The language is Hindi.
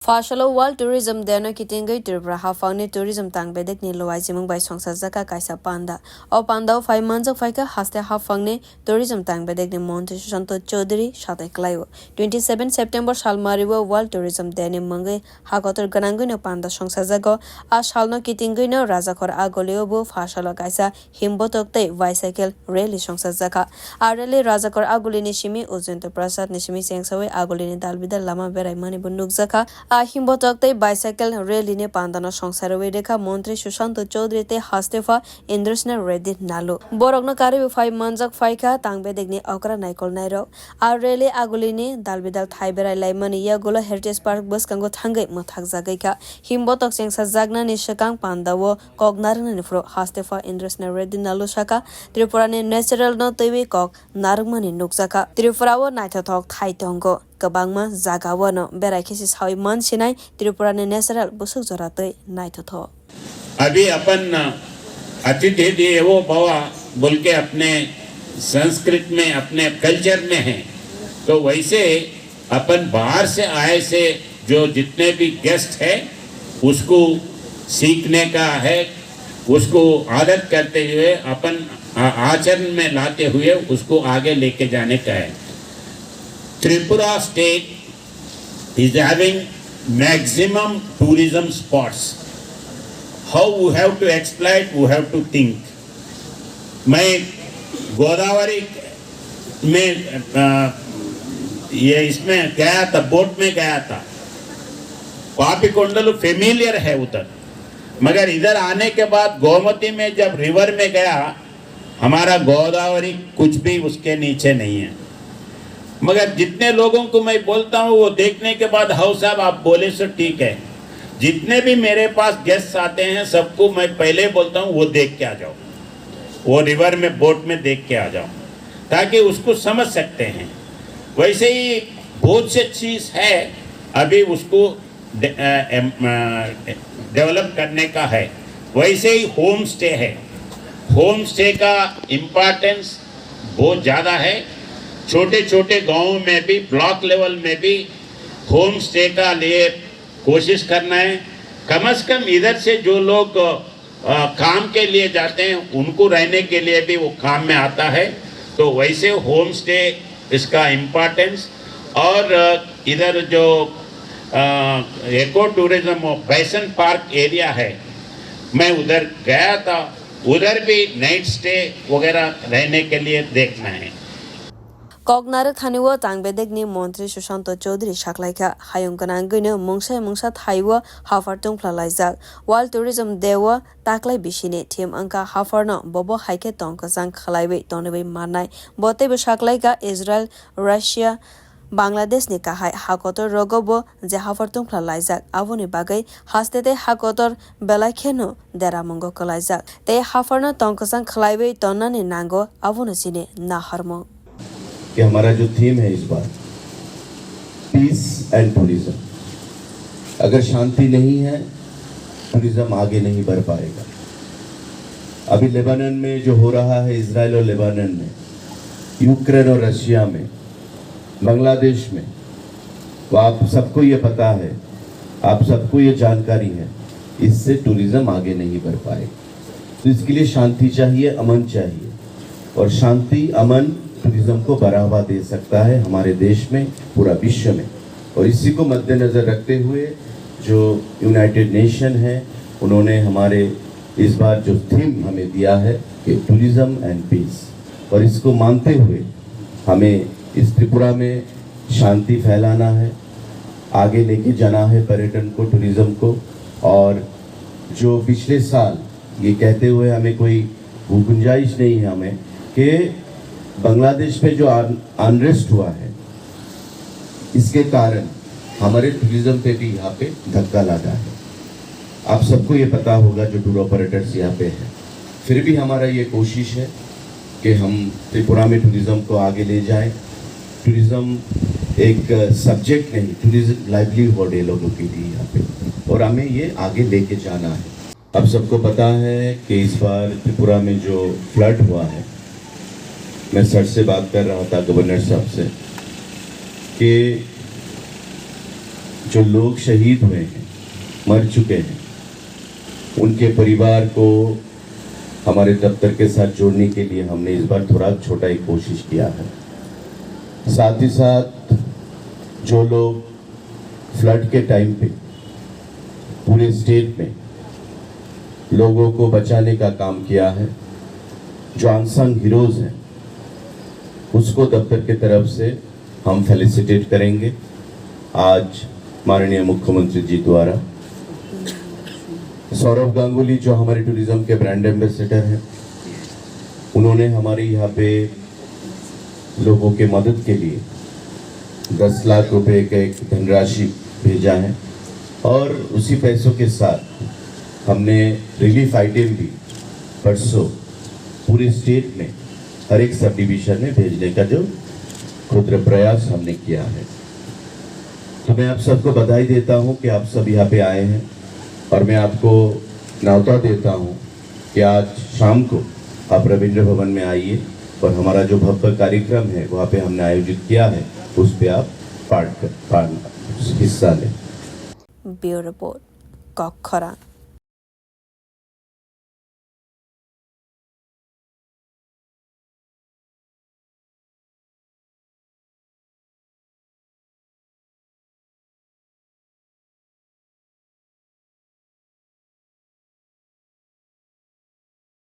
Fashalo World Tourism Deno Kitingai Tripura Hafangni Tourism Tang Bedek ni Loai Simung by Songsa Zaka Kaisa Panda. O Panda 5 months of Faika Haste Hafangni Tourism Tang Bedek ni Monte Shanto Chaudhary Shate Klayo. 27 September Shalmariwa World Tourism Deni Mangai Hakotor Gananguno Panda Songsa Zago Ashalno Kitinguino Razakor Agoliobo Fashalo Kaisa Himbotokte Bicycle Rally Songsa Zaka. Areli Razakor Agulini Shimi Uzunto Prasad Nishimi Sengsawe Agulini Dalbida Lama Berai Manibun Nukzaka. Himbotokte bicycle rally ne pandana songsarwe rekha Montri Sushant Chaudhary te Hastefa Indrasna Reddy Nalu. Borogno kari 5 months of Faika Tangbe Degni Okra Naikol Nairo. Our rally Agulini Dalbidal Thaiberai Laimani Yagola Heritage Park Bus Kango Tangai Mothak Zagaika. Himbotok Sengsa Zagna Nishakang Pandawo Kognarna Nifro Hastefa Indrasna Reddy Nalu Shaka. Tripurani Natural no Tewi Kok Narmani Nukzaka. Tripurawo Naitatok Thaitongo. Kabangma Zagawano Berakis how man sinai Tripura natural busuk जोराते नाइट थो अभी अपन अतिथि देवो भव बोल के अपने संस्कृत में अपने कल्चर में है तो वैसे अपन बाहर से आए से जो जितने भी गेस्ट है उसको सीखने का है उसको आदत करते हुए अपन आचरण में लाते हुए उसको आगे लेके जाने का है Tripura state is having maximum tourism spots. How we have to exploit, we have to think. मैं गोदावरी में ये इसमें गया था बोट में गया था पापीकोंडलू फेमिलियर है उधर मगर इधर आने के बाद गोमती में जब रिवर में गया हमारा गोदावरी कुछ भी उसके नीचे नहीं है मगर जितने लोगों को मैं बोलता हूँ वो देखने के बाद हाउ साहब आप बोले सो ठीक है जितने भी मेरे पास गेस्ट आते हैं सबको मैं पहले बोलता हूँ वो देख के आ जाओ वो रिवर में बोट में देख के आ जाओ ताकि उसको समझ सकते हैं वैसे ही बहुत से चीज़ है अभी उसको डेवलप करने का है वैसे ही होम स्टे है होम स्टे का इम्पोर्टेंस बहुत ज़्यादा है छोटे छोटे गांवों में भी ब्लॉक लेवल में भी होम स्टे का लिए कोशिश करना है कम से कम इधर से जो लोग काम के लिए जाते हैं उनको रहने के लिए भी वो काम में आता है तो वैसे होम स्टे इसका इम्पोर्टेंस और इधर जो एको टूरिज्म बैसन पार्क एरिया है मैं उधर गया था उधर भी नाइट स्टे वगैरह रहने के लिए देखना है Kognara Khaniwa Tangbedegni Montri Sushant Chaudhary Shaklaika Hayunkanangino Mungsa Thaiwa Hafartung Plalaizak World Tourism Dewa Taklai Bishine Tim Anka Hafarno Bobo Haike Tonkazang Khalaiwe Donawe Manai Bote Shaklaika Israel Russia Bangladesh ni kahai hakotor rogobo je hafartung plalaizak avoni bagai hastete hakotor belakheno deramongo kalaizak te hafarna tonkasang khlaiwe tonnani nango avona sine na harmo कि हमारा जो थीम है इस बार पीस एंड टूरिज्म अगर शांति नहीं है टूरिज्म आगे नहीं बढ़ पाएगा अभी लेबनान में जो हो रहा है इजराइल और लेबनान में यूक्रेन और रशिया में बांग्लादेश में वो आप सबको ये पता है आप सबको ये जानकारी है इससे टूरिज्म आगे नहीं बढ़ पाएगा तो इसके लिए शांति चाहिए अमन चाहिए और शांति अमन टूरिज्म को बढ़ावा दे सकता है हमारे देश में पूरा विश्व में और इसी को मद्देनज़र रखते हुए जो यूनाइटेड नेशन है उन्होंने हमारे इस बार जो थीम हमें दिया है कि टूरिज्म एंड पीस और इसको मानते हुए हमें इस त्रिपुरा में शांति फैलाना है आगे लेके जाना है पर्यटन को टूरिज्म को और जो पिछले साल ये कहते हुए हमें कोई गुंजाइश नहीं है हमें कि बांग्लादेश में जो अनरेस्ट हुआ है इसके कारण हमारे टूरिज्म पे भी यहाँ पे धक्का लगा है आप सबको ये पता होगा जो टूर ऑपरेटर्स यहाँ पे हैं फिर भी हमारा ये कोशिश है कि हम त्रिपुरा में टूरिज्म को आगे ले जाएं टूरिज्म एक सब्जेक्ट नहीं टूरिज्म लाइवलीहुड है लोगों के लिए यहाँ पे और हमें ये आगे लेके जाना है अब सबको पता है कि इस बार त्रिपुरा में जो फ्लड हुआ है मैं सर से बात कर रहा था गवर्नर साहब से कि जो लोग शहीद हुए हैं, मर चुके हैं, उनके परिवार को हमारे दफ्तर के साथ जोड़ने के लिए हमने इस बार थोड़ा छोटा ही कोशिश किया है। साथ ही साथ जो लोग फ्लड के टाइम पे पूरे स्टेट में लोगों को बचाने का काम किया है, जो अनसंग हीरोज हैं, उसको दफ्तर के तरफ से हम फेलिसिटेट करेंगे। आज माननीय मुख्यमंत्री जी द्वारा सौरभ गांगुली जो हमारे टूरिज्म के ब्रांड एम्बेसडर हैं, उन्होंने हमारे यहाँ पे लोगों के मदद के लिए 10 लाख रुपए का एक धनराशि भेजा है और उसी पैसों के साथ हमने रिलीफ आइटम भी परसों पूरे स्टेट में हर एक सब डिवीजन में भेजने का जो क्षुद्र प्रयास हमने किया है। तो मैं आप सबको बधाई देता हूं कि आप सब यहाँ पे आए हैं और मैं आपको न्यौता देता हूं कि आज शाम को आप रविंद्र भवन में आइए और हमारा जो भव्य कार्यक्रम है वहाँ पे हमने आयोजित किया है, उस पे आप हिस्सा लें। ब्यूरो रिपोर्ट कॉक खरान।